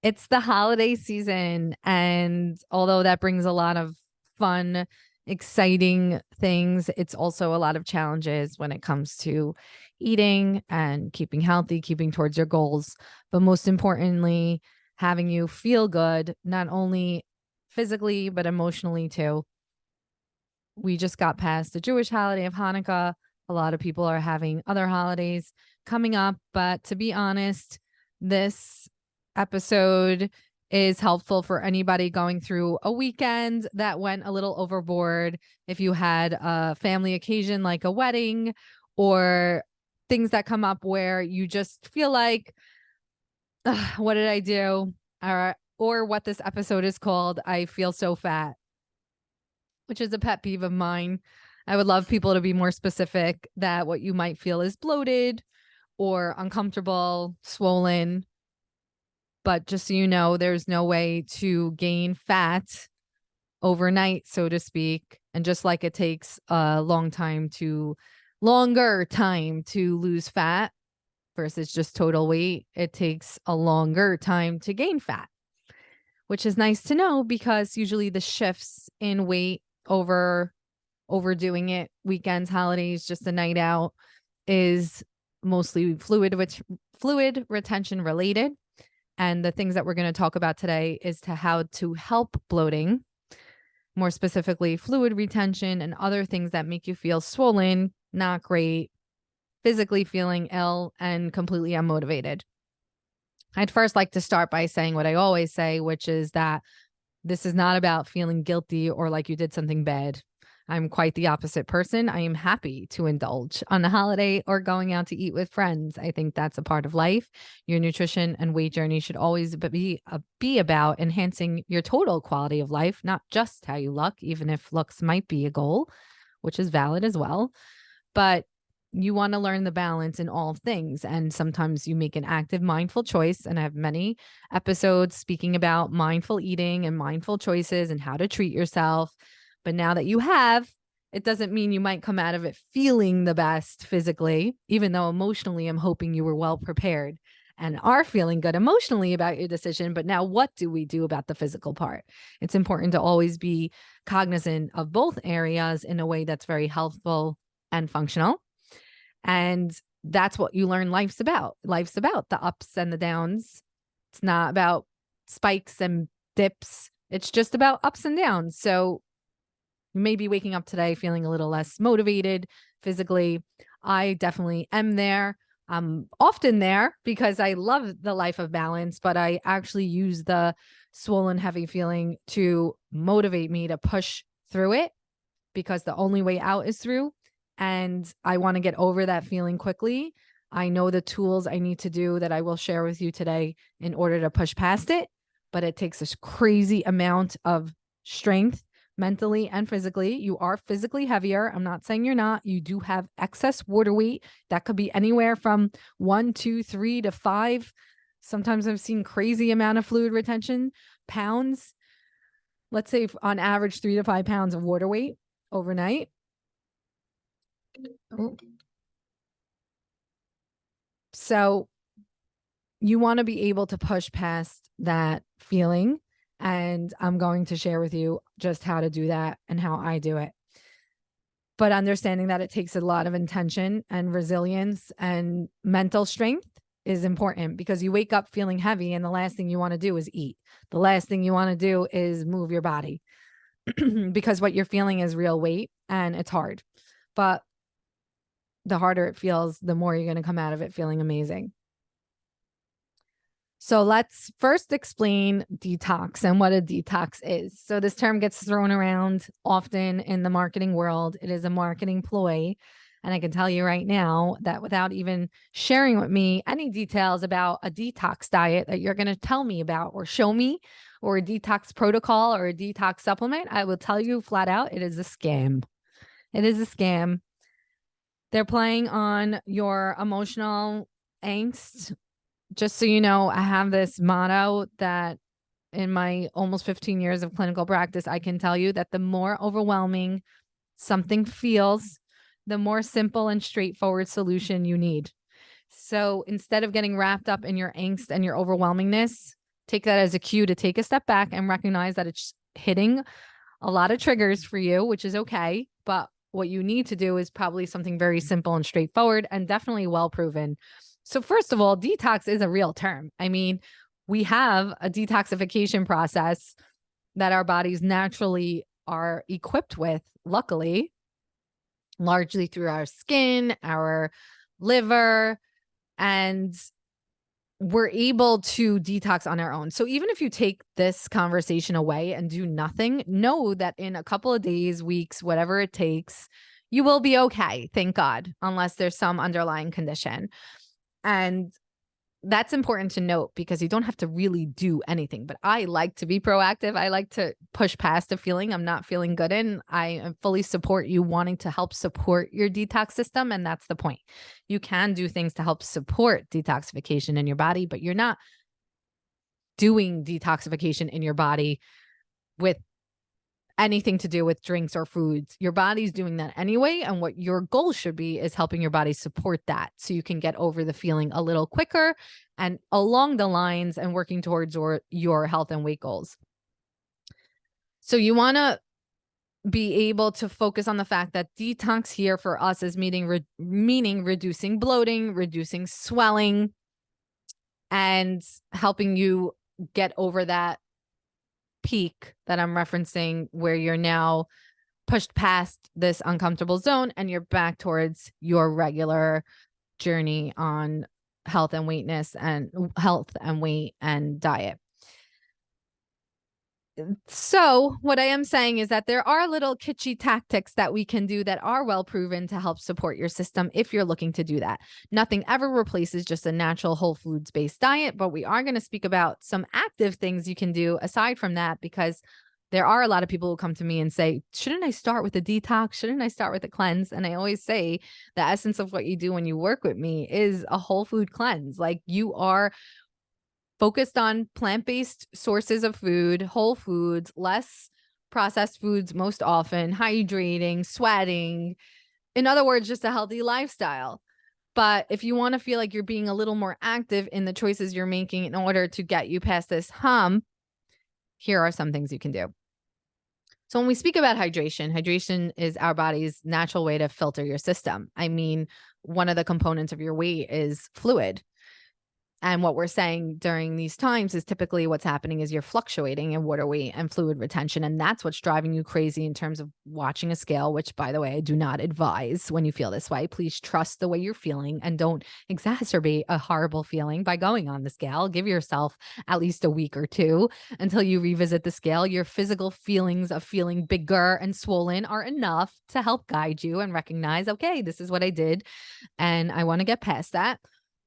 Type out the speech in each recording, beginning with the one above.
It's the holiday season, and although that brings a lot of fun, exciting things, it's also a lot of challenges when it comes to eating and keeping healthy, keeping towards your goals, but most importantly, having you feel good, not only physically, but emotionally too. We just got past the Jewish holiday of Hanukkah. A lot of people are having other holidays coming up, but to be honest, this episode is helpful for anybody going through a weekend that went a little overboard. If you had a family occasion like a wedding or things that come up where you just feel like, what did I do? Or what this episode is called, I feel so fat, which is a pet peeve of mine. I would love people to be more specific that what you might feel is bloated or uncomfortable, swollen. But just so you know, there's no way to gain fat overnight, so to speak. And just like it takes a longer time to lose fat versus just total weight, it takes a longer time to gain fat, which is nice to know because usually the shifts in weight overdoing it, weekends, holidays, just a night out, is mostly fluid retention related. And the things that we're going to talk about today is to how to help bloating, more specifically fluid retention and other things that make you feel swollen, not great, physically feeling ill, and completely unmotivated. I'd first like to start by saying what I always say, which is that this is not about feeling guilty or like you did something bad. I'm quite the opposite person. I am happy to indulge on a holiday or going out to eat with friends. I think that's a part of life. Your nutrition and weight journey should always be about enhancing your total quality of life, not just how you look, even if looks might be a goal, which is valid as well. But you want to learn the balance in all things. And sometimes you make an active, mindful choice. And I have many episodes speaking about mindful eating and mindful choices and how to treat yourself. But now that you have, it doesn't mean you might come out of it feeling the best physically, even though emotionally, I'm hoping you were well prepared and are feeling good emotionally about your decision. But now what do we do about the physical part? It's important to always be cognizant of both areas in a way that's very helpful and functional. And that's what you learn life's about. Life's about the ups and the downs. It's not about spikes and dips. It's just about ups and downs. So you may be waking up today feeling a little less motivated physically. I definitely am there. I'm often there because I love the life of balance, but I actually use the swollen, heavy feeling to motivate me to push through it because the only way out is through. And I want to get over that feeling quickly. I know the tools I need to do that I will share with you today in order to push past it, but it takes a crazy amount of strength mentally and physically. You are physically heavier. I'm not saying you're not. You do have excess water weight. That could be anywhere from 1, 2, 3 to 5. Sometimes I've seen crazy amount of fluid retention pounds. Let's say on average 3 to 5 pounds of water weight overnight. So you want to be able to push past that feeling. And I'm going to share with you just how to do that and how I do it. But understanding that it takes a lot of intention and resilience and mental strength is important because you wake up feeling heavy and the last thing you want to do is eat. The last thing you want to do is move your body because what you're feeling is real weight and it's hard. But the harder it feels, the more you're going to come out of it feeling amazing. So let's first explain detox and what a detox is. So this term gets thrown around often in the marketing world. It is a marketing ploy. And I can tell you right now that without even sharing with me any details about a detox diet that you're going to tell me about or show me, or a detox protocol or a detox supplement, I will tell you flat out, it is a scam. It is a scam. They're playing on your emotional angst. Just so you know, I have this motto that in my almost 15 years of clinical practice, I can tell you that the more overwhelming something feels, the more simple and straightforward solution you need. So instead of getting wrapped up in your angst and your overwhelmingness, take that as a cue to take a step back and recognize that it's hitting a lot of triggers for you, which is okay. But what you need to do is probably something very simple and straightforward and definitely well proven. So first of all, detox is a real term. I mean, we have a detoxification process that our bodies naturally are equipped with, luckily, largely through our skin, our liver, and we're able to detox on our own. So even if you take this conversation away and do nothing, know that in a couple of days, weeks, whatever it takes, you will be okay. Thank God, unless there's some underlying condition. And that's important to note because you don't have to really do anything. But I like to be proactive. I like to push past a feeling I'm not feeling good in. I fully support you wanting to help support your detox system. And that's the point. You can do things to help support detoxification in your body, but you're not doing detoxification in your body with anything to do with drinks or foods. Your body's doing that anyway. And what your goal should be is helping your body support that so you can get over the feeling a little quicker and along the lines and working towards your health and weight goals. So you want to be able to focus on the fact that detox here for us is meaning reducing bloating, reducing swelling, and helping you get over that peak that I'm referencing where you're now pushed past this uncomfortable zone and you're back towards your regular journey on health and weight and diet. So what I am saying is that there are little kitschy tactics that we can do that are well proven to help support your system if you're looking to do that. Nothing ever replaces just a natural whole foods based diet, but we are going to speak about some active things you can do aside from that, because there are a lot of people who come to me and say, shouldn't I start with a detox? Shouldn't I start with a cleanse? And I always say the essence of what you do when you work with me is a whole food cleanse. Like you are focused on plant-based sources of food, whole foods, less processed foods most often, hydrating, sweating. In other words, just a healthy lifestyle. But if you want to feel like you're being a little more active in the choices you're making in order to get you past this hump, here are some things you can do. So when we speak about hydration is our body's natural way to filter your system. I mean, one of the components of your weight is fluid. And what we're saying during these times is typically what's happening is you're fluctuating in water weight and fluid retention. And that's what's driving you crazy in terms of watching a scale, which, by the way, I do not advise when you feel this way. Please trust the way you're feeling and don't exacerbate a horrible feeling by going on the scale. Give yourself at least a week or two until you revisit the scale. Your physical feelings of feeling bigger and swollen are enough to help guide you and recognize, okay, this is what I did and I want to get past that.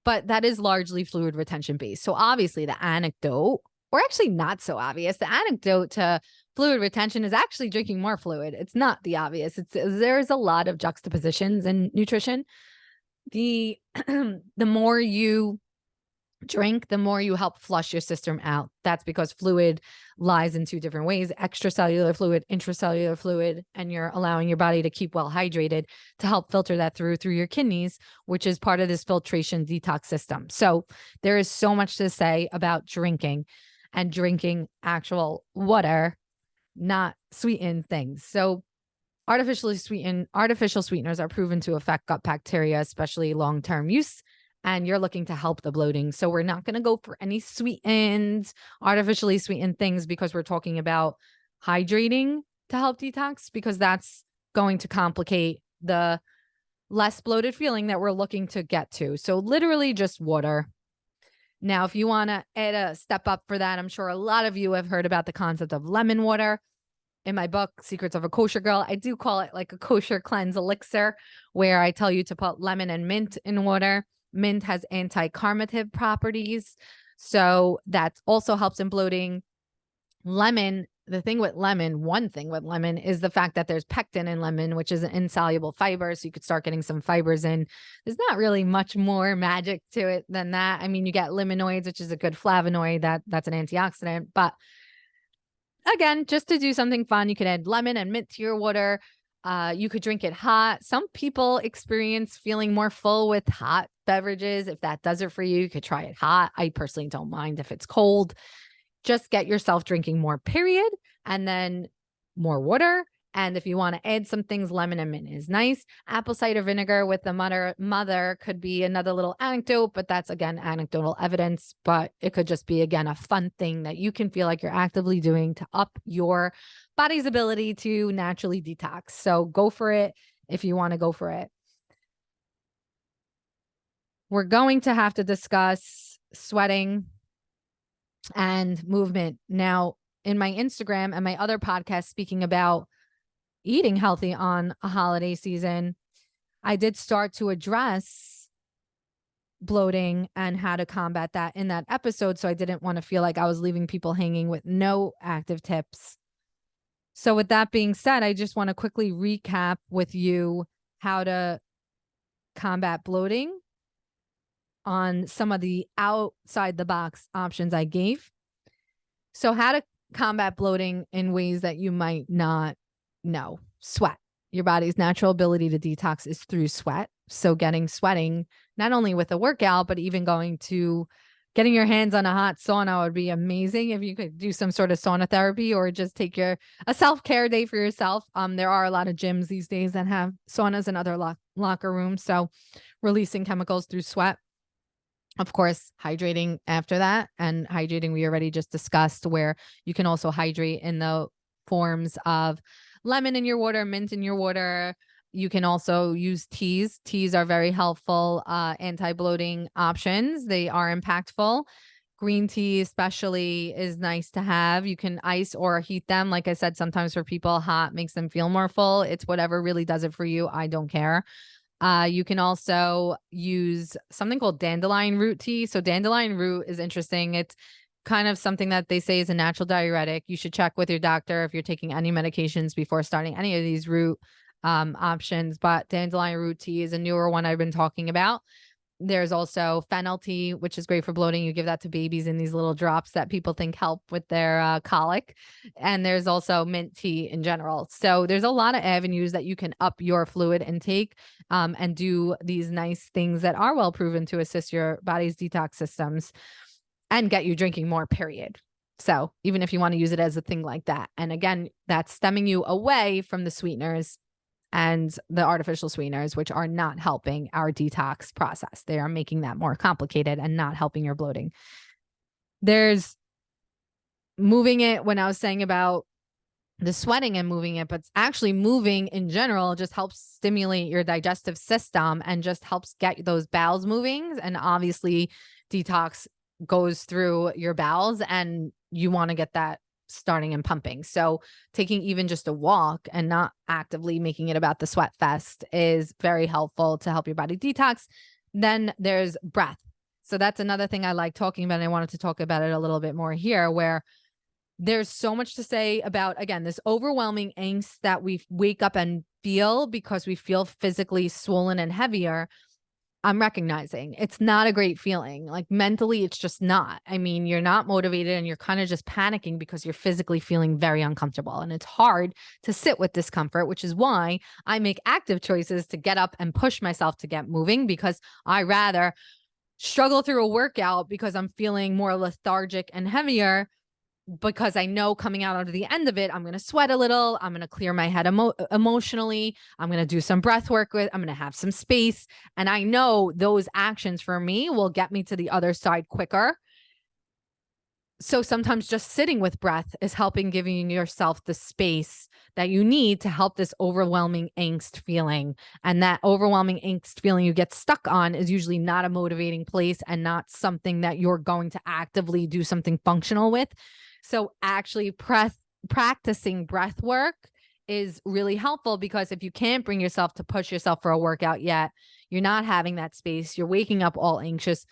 But that is largely fluid retention based. So obviously the anecdote, or actually not so obvious, the anecdote to fluid retention is actually drinking more fluid. It's not the obvious. There's a lot of juxtapositions in nutrition. The more you drink, the more you help flush your system out. That's because fluid lies in two different ways: extracellular fluid, intracellular fluid, and you're allowing your body to keep well hydrated to help filter that through your kidneys, which is part of this filtration detox system. So there is so much to say about drinking and drinking actual water, not sweetened things. So artificial sweeteners are proven to affect gut bacteria, especially long-term use. And you're looking to help the bloating. So we're not going to go for any artificially sweetened things because we're talking about hydrating to help detox, because that's going to complicate the less bloated feeling that we're looking to get to. So literally just water. Now, if you want to add a step up for that, I'm sure a lot of you have heard about the concept of lemon water. In my book, Secrets of a Kosher Girl, I do call it like a kosher cleanse elixir, where I tell you to put lemon and mint in water. Mint has anti-carminative properties, so that also helps in bloating. Lemon, one thing with lemon is the fact that there's pectin in lemon, which is an insoluble fiber, so you could start getting some fibers in. There's not really much more magic to it than that. I mean, you get limonoids, which is a good flavonoid, that's an antioxidant. But again, just to do something fun, you could add lemon and mint to your water. You could drink it hot. Some people experience feeling more full with hot beverages. If that does it for you, you could try it hot. I personally don't mind if it's cold. just get yourself drinking more, period, and then more water. And if you want to add some things, lemon and mint is nice. Apple cider vinegar with the mother could be another little anecdote, but that's, again, anecdotal evidence. But it could just be, again, a fun thing that you can feel like you're actively doing to up your body's ability to naturally detox. So go for it if you want to go for it. We're going to have to discuss sweating and movement. Now, in my Instagram and my other podcasts speaking about eating healthy on a holiday season, I did start to address bloating and how to combat that in that episode. So I didn't want to feel like I was leaving people hanging with no active tips. So with that being said, I just want to quickly recap with you how to combat bloating on some of the outside the box options I gave. So how to combat bloating in ways that you might not know. Sweat. Your body's natural ability to detox is through sweat. So sweating, not only with a workout, but even getting your hands on a hot sauna would be amazing. If you could do some sort of sauna therapy or just take a self-care day for yourself. There are a lot of gyms these days that have saunas and other locker rooms. So releasing chemicals through sweat. Of course, hydrating after that. And hydrating, we already just discussed, where you can also hydrate in the forms of lemon in your water, mint in your water. You can also use teas. Teas are very helpful anti-bloating options. They are impactful. Green tea especially is nice to have. You can ice or heat them. Like I said, sometimes for people, hot makes them feel more full. It's whatever really does it for you. I don't care. You can also use something called dandelion root tea. So dandelion root is interesting. It's kind of something that they say is a natural diuretic. You should check with your doctor if you're taking any medications before starting any of these root options. But dandelion root tea is a newer one I've been talking about. There's also fennel tea, which is great for bloating. You give that to babies in these little drops that people think help with their colic. And there's also mint tea in general. So there's a lot of avenues that you can up your fluid intake and do these nice things that are well proven to assist your body's detox systems and get you drinking more, period. So even if you want to use it as a thing like that. And again, that's stemming you away from the sweeteners and the artificial sweeteners, which are not helping our detox process. They are making that more complicated and not helping your bloating. There's moving it, when I was saying about the sweating and moving it, but actually moving in general just helps stimulate your digestive system and just helps get those bowels moving. And obviously detox goes through your bowels and you want to get that starting and pumping. So taking even just a walk and not actively making it about the sweat fest is very helpful to help your body detox. Then there's breath. So that's another thing I like talking about. And I wanted to talk about it a little bit more here, where there's so much to say about, again, this overwhelming angst that we wake up and feel because we feel physically swollen and heavier. I'm recognizing it's not a great feeling. Like mentally, it's just not. I mean, you're not motivated and you're kind of just panicking because you're physically feeling very uncomfortable. And it's hard to sit with discomfort, which is why I make active choices to get up and push myself to get moving, because I rather struggle through a workout because I'm feeling more lethargic and heavier, because I know coming out onto the end of it, I'm going to sweat a little. I'm going to clear my head emotionally. I'm going to do some breath work I'm going to have some space. And I know those actions for me will get me to the other side quicker. So sometimes just sitting with breath is helping giving yourself the space that you need to help this overwhelming angst feeling. And that overwhelming angst feeling you get stuck on is usually not a motivating place and not something that you're going to actively do something functional with. So actually practicing breath work is really helpful, because if you can't bring yourself to push yourself for a workout yet, you're not having that space, you're waking up all anxious,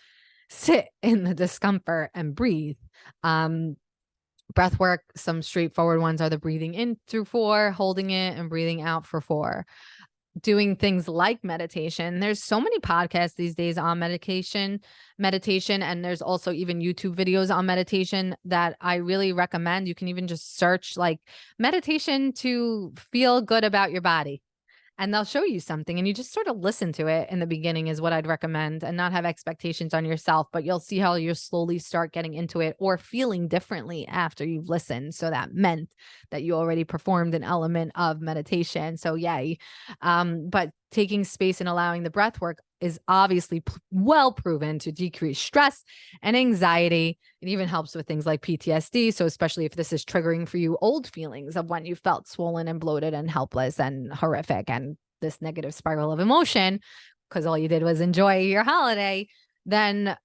sit in the discomfort and breathe. Breath work, some straightforward ones are the breathing in through 4, holding it, and breathing out for 4. Doing things like meditation. There's so many podcasts these days on meditation, and there's also even YouTube videos on meditation that I really recommend. You can even just search like meditation to feel good about your body. and they'll show you something, and you just sort of listen to it in the beginning is what I'd recommend, and not have expectations on yourself, but you'll see how you slowly start getting into it or feeling differently after you've listened. So that meant that you already performed an element of meditation. So yay. But taking space and allowing the breath work is obviously well proven to decrease stress and anxiety. It even helps with things like PTSD. So especially if this is triggering for you old feelings of when you felt swollen and bloated and helpless and horrific and this negative spiral of emotion, because all you did was enjoy your holiday, then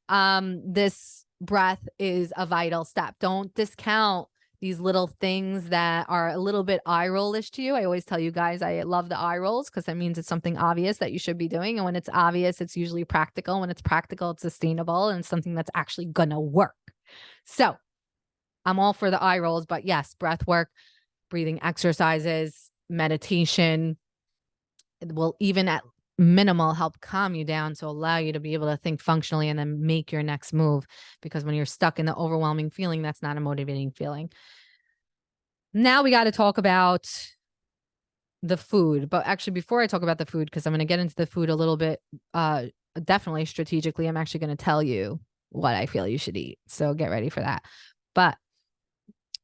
this breath is a vital step. Don't discount these little things that are a little bit eye rollish to you. I always tell you guys, I love the eye rolls because that means it's something obvious that you should be doing. And when it's obvious, it's usually practical. When it's practical, it's sustainable and something that's actually going to work. So I'm all for the eye rolls, but yes, breath work, breathing exercises, meditation, it will even at minimal help calm you down to allow you to be able to think functionally and then make your next move. Because when you're stuck in the overwhelming feeling, that's not a motivating feeling. Now we got to talk about the food. But actually, before I talk about the food, because I'm going to get into the food a little bit, definitely strategically, I'm actually going to tell you what I feel you should eat. So get ready for that. But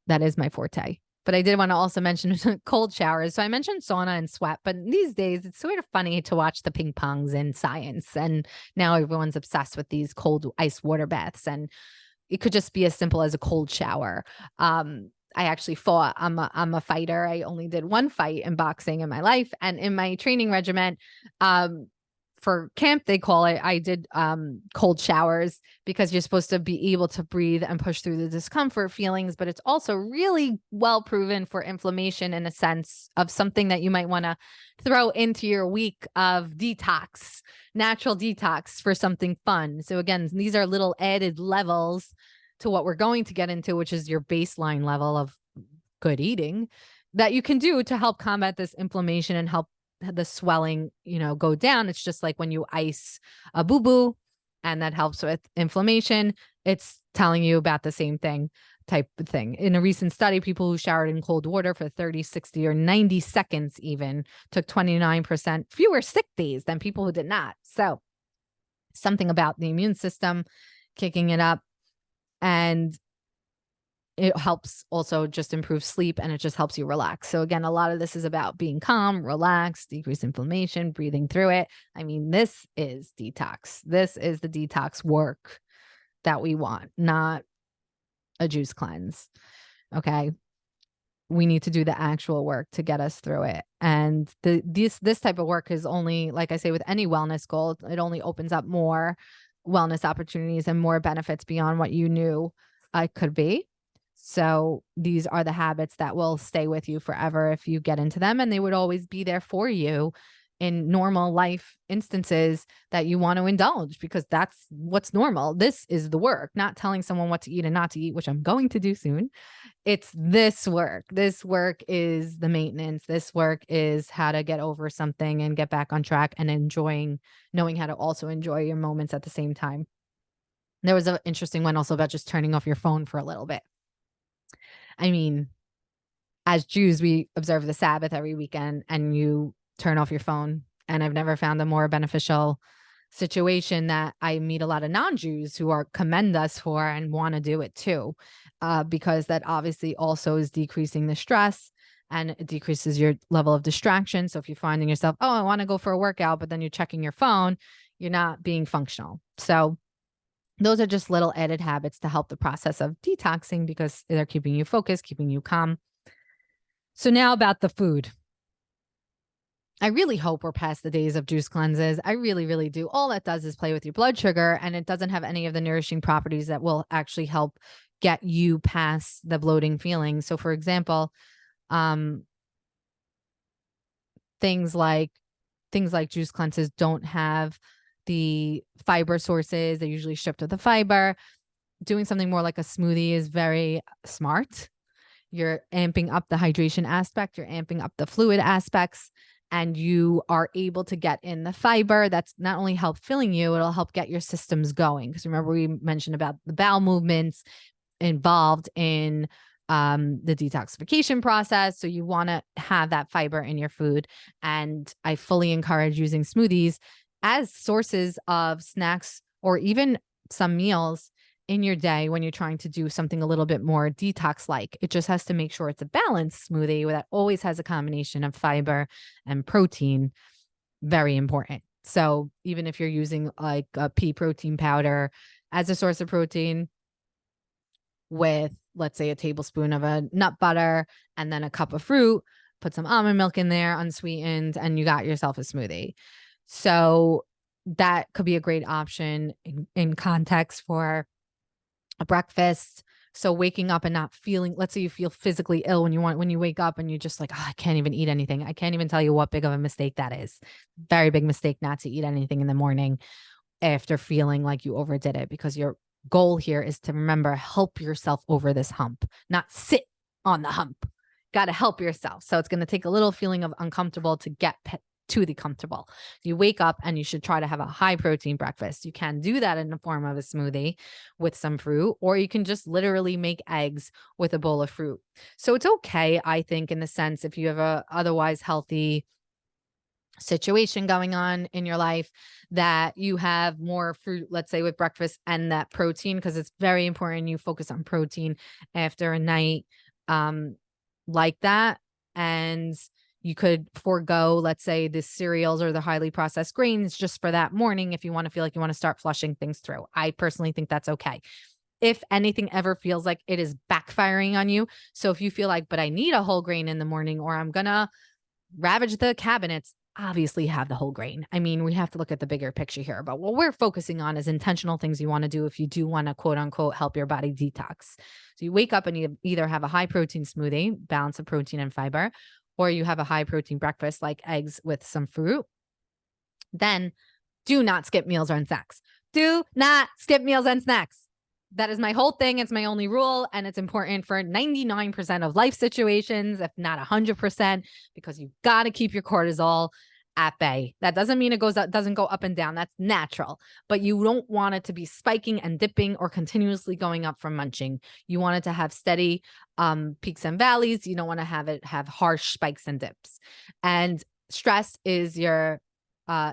that is my forte. But I did want to also mention cold showers. So I mentioned sauna and sweat, but these days it's sort of funny to watch the ping pongs in science. And now everyone's obsessed with these cold ice water baths. And it could just be as simple as a cold shower. I actually fought. I'm a fighter. I only did one fight in boxing in my life. And in my training regiment, for camp, they call it, I did cold showers because you're supposed to be able to breathe and push through the discomfort feelings, but it's also really well proven for inflammation in a sense of something that you might want to throw into your week of detox, natural detox for something fun. So again, these are little added levels to what we're going to get into, which is your baseline level of good eating that you can do to help combat this inflammation and help the swelling, go down. It's just like when you ice a boo-boo and that helps with inflammation. It's telling you about the same thing type of thing. In a recent study, people who showered in cold water for 30, 60, or 90 seconds even took 29% fewer sick days than people who did not. So something about the immune system kicking it up, and it helps also just improve sleep, and it just helps you relax. So again, a lot of this is about being calm, relaxed, decrease inflammation, breathing through it. I mean, this is detox. This is the detox work that we want, not a juice cleanse. Okay. We need to do the actual work to get us through it. And this type of work is only, like I say, with any wellness goal, it only opens up more wellness opportunities and more benefits beyond what you knew it could be. So these are the habits that will stay with you forever if you get into them, and they would always be there for you in normal life instances that you want to indulge, because that's what's normal. This is the work, not telling someone what to eat and not to eat, which I'm going to do soon. It's this work. This work is the maintenance. This work is how to get over something and get back on track and knowing how to also enjoy your moments at the same time. There was an interesting one also about just turning off your phone for a little bit. I mean, as Jews, we observe the Sabbath every weekend and you turn off your phone. And I've never found a more beneficial situation that I meet a lot of non-Jews who commend us for and want to do it too, because that obviously also is decreasing the stress and it decreases your level of distraction. So if you're finding yourself, oh, I want to go for a workout, but then you're checking your phone, you're not being functional. So those are just little added habits to help the process of detoxing because they're keeping you focused, keeping you calm. So now about the food. I really hope we're past the days of juice cleanses. I really, really do. All that does is play with your blood sugar, and it doesn't have any of the nourishing properties that will actually help get you past the bloating feeling. So for example, things like juice cleanses don't have the fiber sources. They're usually stripped of the fiber. Doing something more like a smoothie is very smart. You're amping up the hydration aspect, you're amping up the fluid aspects, and you are able to get in the fiber that's not only help filling you, it'll help get your systems going. Because remember, we mentioned about the bowel movements involved in the detoxification process. So you want to have that fiber in your food. And I fully encourage using smoothies as sources of snacks or even some meals in your day when you're trying to do something a little bit more detox like. It just has to make sure it's a balanced smoothie that always has a combination of fiber and protein. Very important. So even if you're using like a pea protein powder as a source of protein with, let's say, a tablespoon of a nut butter and then a cup of fruit, put some almond milk in there, unsweetened, and you got yourself a smoothie. So that could be a great option in context for a breakfast. So waking up and not feeling, let's say you feel physically ill when you wake up and you're just like, oh, I can't even eat anything. I can't even tell you what big of a mistake that is. Very big mistake not to eat anything in the morning after feeling like you overdid it, because your goal here is to remember, help yourself over this hump, not sit on the hump. Got to help yourself. So it's going to take a little feeling of uncomfortable to get to the comfortable. You wake up and you should try to have a high protein breakfast. You can do that in the form of a smoothie with some fruit, or you can just literally make eggs with a bowl of fruit. So it's okay, I think, in the sense, if you have a otherwise healthy situation going on in your life, that you have more fruit, let's say with breakfast, and that protein, because it's very important you focus on protein after a night like that. And you could forego, let's say, the cereals or the highly processed grains just for that morning if you want to feel like you want to start flushing things through. I personally think that's okay. If anything ever feels like it is backfiring on you, so if you feel like, but I need a whole grain in the morning, or I'm gonna ravage the cabinets, obviously have the whole grain. I mean, we have to look at the bigger picture here, but what we're focusing on is intentional things you want to do if you do want to, quote unquote, help your body detox. So you wake up and you either have a high protein smoothie, balance of protein and fiber, or you have a high protein breakfast like eggs with some fruit. Then do not skip meals or snacks. Do not skip meals and snacks. That is my whole thing. It's my only rule. And it's important for 99% of life situations, if not 100%, because you've got to keep your cortisol at bay. That doesn't mean it doesn't go up and down. That's natural, but you don't want it to be spiking and dipping or continuously going up from munching. You want it to have steady peaks and valleys. You don't want to have it have harsh spikes and dips. And stress is your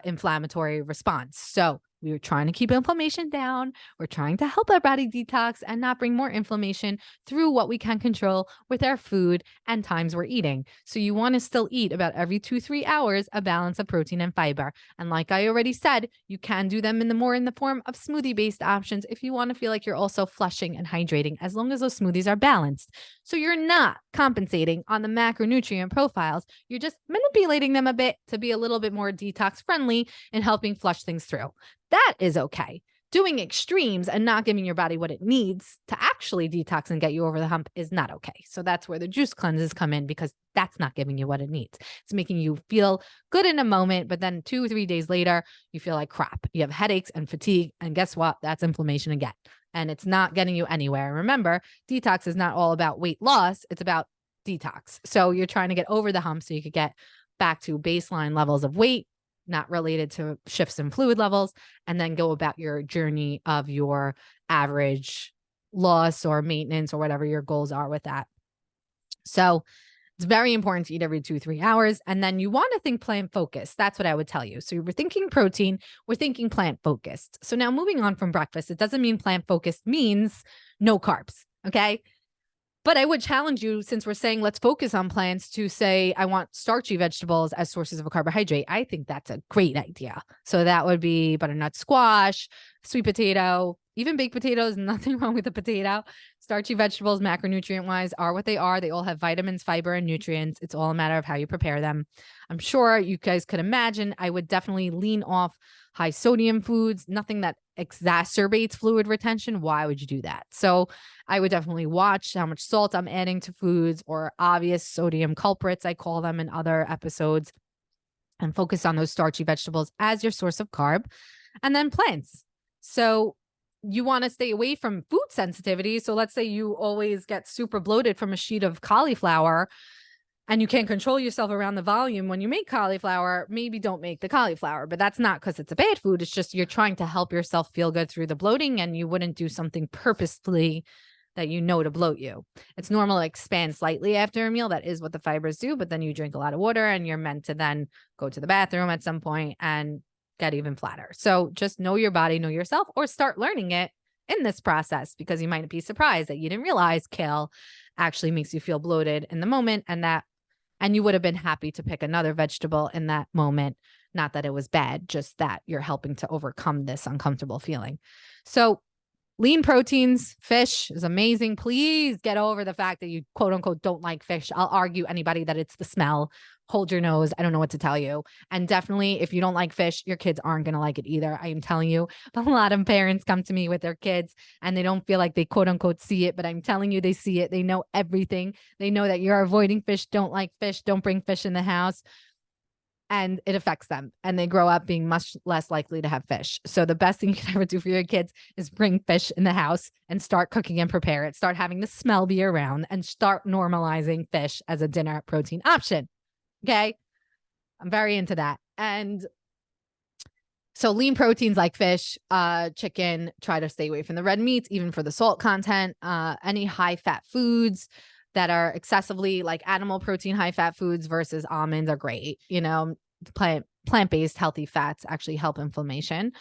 inflammatory response. So we were trying to keep inflammation down. We're trying to help our body detox and not bring more inflammation through what we can control with our food and times we're eating. So you want to still eat about every 2-3 hours a balance of protein and fiber. And like I already said, you can do them in the form of smoothie-based options if you want to feel like you're also flushing and hydrating, as long as those smoothies are balanced. So you're not compensating on the macronutrient profiles. You're just manipulating them a bit to be a little bit more detox friendly and helping flush things through. That is okay. Doing extremes and not giving your body what it needs to actually detox and get you over the hump is not okay. So that's where the juice cleanses come in, because that's not giving you what it needs. It's making you feel good in a moment, but then 2 or 3 days later, you feel like crap. You have headaches and fatigue. And guess what? That's inflammation again. And it's not getting you anywhere. Remember, detox is not all about weight loss. It's about detox. So you're trying to get over the hump so you could get back to baseline levels of weight, not related to shifts in fluid levels, and then go about your journey of your average loss or maintenance or whatever your goals are with that. So it's very important to eat every 2-3 hours. And then you want to think plant focused. That's what I would tell you. So we're thinking protein, we're thinking plant focused. So now moving on from breakfast, it doesn't mean plant focused means no carbs. Okay. But I would challenge you, since we're saying let's focus on plants, to say, I want starchy vegetables as sources of a carbohydrate. I think that's a great idea. So that would be butternut squash, sweet potato, even baked potatoes, nothing wrong with the potato. Starchy vegetables, macronutrient wise, are what they are. They all have vitamins, fiber, and nutrients. It's all a matter of how you prepare them. I'm sure you guys could imagine I would definitely lean off high sodium foods, nothing that exacerbates fluid retention. Why would you do that? So I would definitely watch how much salt I'm adding to foods, or obvious sodium culprits, I call them in other episodes, and focus on those starchy vegetables as your source of carb. And then plants. So you want to stay away from food sensitivity. So let's say you always get super bloated from a sheet of cauliflower and you can't control yourself around the volume when you make cauliflower, maybe don't make the cauliflower. But that's not because it's a bad food. It's just you're trying to help yourself feel good through the bloating, and you wouldn't do something purposefully that you know to bloat you. It's normal to expand slightly after a meal. That is what the fibers do. But then you drink a lot of water and you're meant to then go to the bathroom at some point and get even flatter. So just know your body, know yourself, or start learning it in this process, because you might be surprised that you didn't realize kale actually makes you feel bloated in the moment, and you would have been happy to pick another vegetable in that moment. Not that it was bad, just that you're helping to overcome this uncomfortable feeling. So lean proteins, fish is amazing. Please get over the fact that you quote unquote don't like fish. I'll argue anybody that it's the smell. Hold your nose. I don't know what to tell you. And definitely, if you don't like fish, your kids aren't going to like it either. I am telling you. A lot of parents come to me with their kids and they don't feel like they quote unquote see it, but I'm telling you, they see it. They know everything. They know that you're avoiding fish, don't like fish, don't bring fish in the house. And it affects them, and they grow up being much less likely to have fish. So the best thing you can ever do for your kids is bring fish in the house and start cooking and prepare it. Start having the smell be around and start normalizing fish as a dinner protein option. Okay. I'm very into that. And so lean proteins like fish, chicken, try to stay away from the red meats, even for the salt content, any high fat foods that are excessively like animal protein, high fat foods versus almonds are great. You know, plant-based healthy fats actually help inflammation.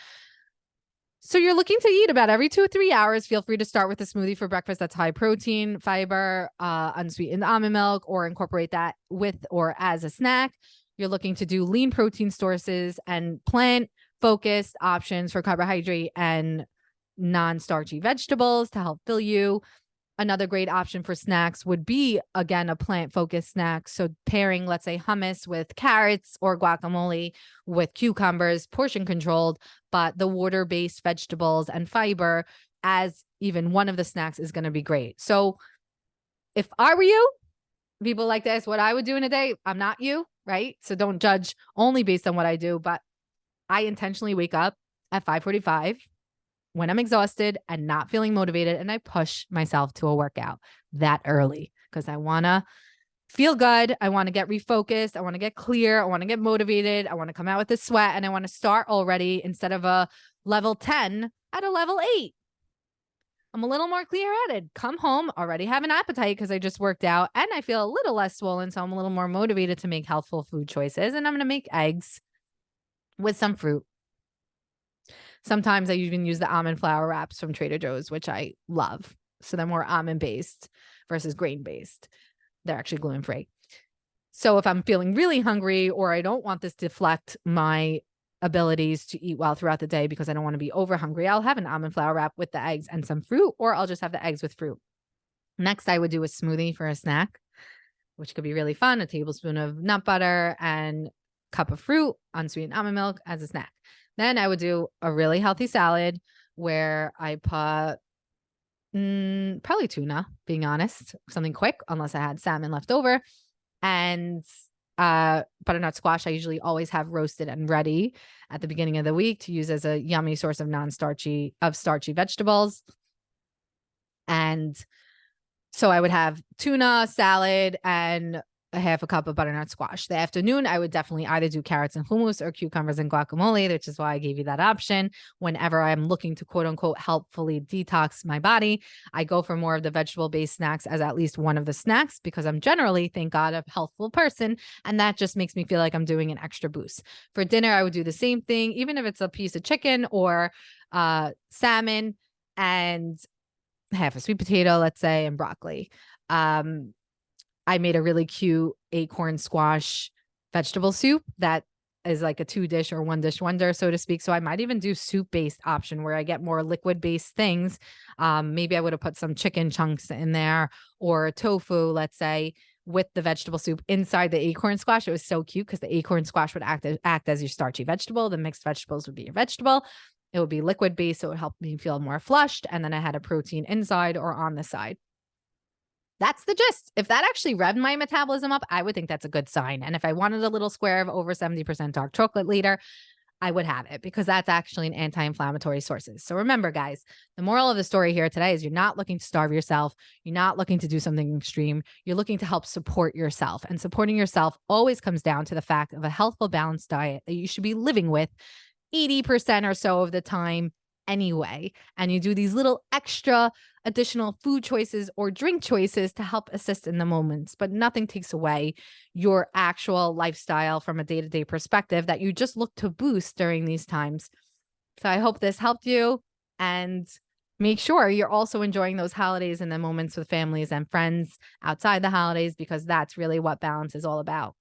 So you're looking to eat about every 2 or 3 hours. Feel free to start with a smoothie for breakfast that's high protein, fiber, unsweetened almond milk, or incorporate that with or as a snack. You're looking to do lean protein sources and plant-focused options for carbohydrate and non-starchy vegetables to help fill you. Another great option for snacks would be, again, a plant-focused snack. So pairing, let's say, hummus with carrots or guacamole with cucumbers, portion controlled, but the water-based vegetables and fiber as even one of the snacks is going to be great. So if I were you, people like to ask what I would do in a day. I'm not you, right? So don't judge only based on what I do, but I intentionally wake up at 5:45 when I'm exhausted and not feeling motivated, and I push myself to a workout that early because I want to feel good. I want to get refocused. I want to get clear. I want to get motivated. I want to come out with a sweat, and I want to start already instead of a level 10 at a level 8. I'm a little more clear-headed. Come home, already have an appetite because I just worked out, and I feel a little less swollen, so I'm a little more motivated to make healthful food choices, and I'm going to make eggs with some fruit. Sometimes I even use the almond flour wraps from Trader Joe's, which I love. So they're more almond-based versus grain-based. They're actually gluten-free. So if I'm feeling really hungry or I don't want this to deflect my abilities to eat well throughout the day because I don't want to be over hungry, I'll have an almond flour wrap with the eggs and some fruit, or I'll just have the eggs with fruit. Next, I would do a smoothie for a snack, which could be really fun. A tablespoon of nut butter and cup of fruit, unsweetened almond milk as a snack. Then I would do a really healthy salad where I put probably tuna, being honest, something quick, unless I had salmon left over. And butternut squash, I usually always have roasted and ready at the beginning of the week to use as a yummy source of starchy vegetables. And so I would have tuna, salad, and a half a cup of butternut squash. The afternoon, I would definitely either do carrots and hummus or cucumbers and guacamole, which is why I gave you that option. Whenever I'm looking to quote unquote helpfully detox my body, I go for more of the vegetable-based snacks as at least one of the snacks because I'm generally, thank God, a healthful person. And that just makes me feel like I'm doing an extra boost. For dinner, I would do the same thing, even if it's a piece of chicken or salmon and half a sweet potato, let's say, and broccoli. I made a really cute acorn squash vegetable soup that is like a 2-dish or 1-dish wonder, so to speak. So I might even do soup-based option where I get more liquid-based things. Maybe I would have put some chicken chunks in there or tofu, let's say, with the vegetable soup inside the acorn squash. It was so cute because the acorn squash would act as your starchy vegetable. The mixed vegetables would be your vegetable. It would be liquid-based, so it would help me feel more flushed. And then I had a protein inside or on the side. That's the gist. If that actually revved my metabolism up, I would think that's a good sign. And if I wanted a little square of over 70% dark chocolate later, I would have it because that's actually an anti-inflammatory sources. So remember, guys, the moral of the story here today is you're not looking to starve yourself. You're not looking to do something extreme. You're looking to help support yourself. And supporting yourself always comes down to the fact of a healthful, balanced diet that you should be living with 80% or so of the time anyway. And you do these little extra additional food choices or drink choices to help assist in the moments, but nothing takes away your actual lifestyle from a day-to-day perspective that you just look to boost during these times. So I hope this helped you, and make sure you're also enjoying those holidays and the moments with families and friends outside the holidays, because that's really what balance is all about.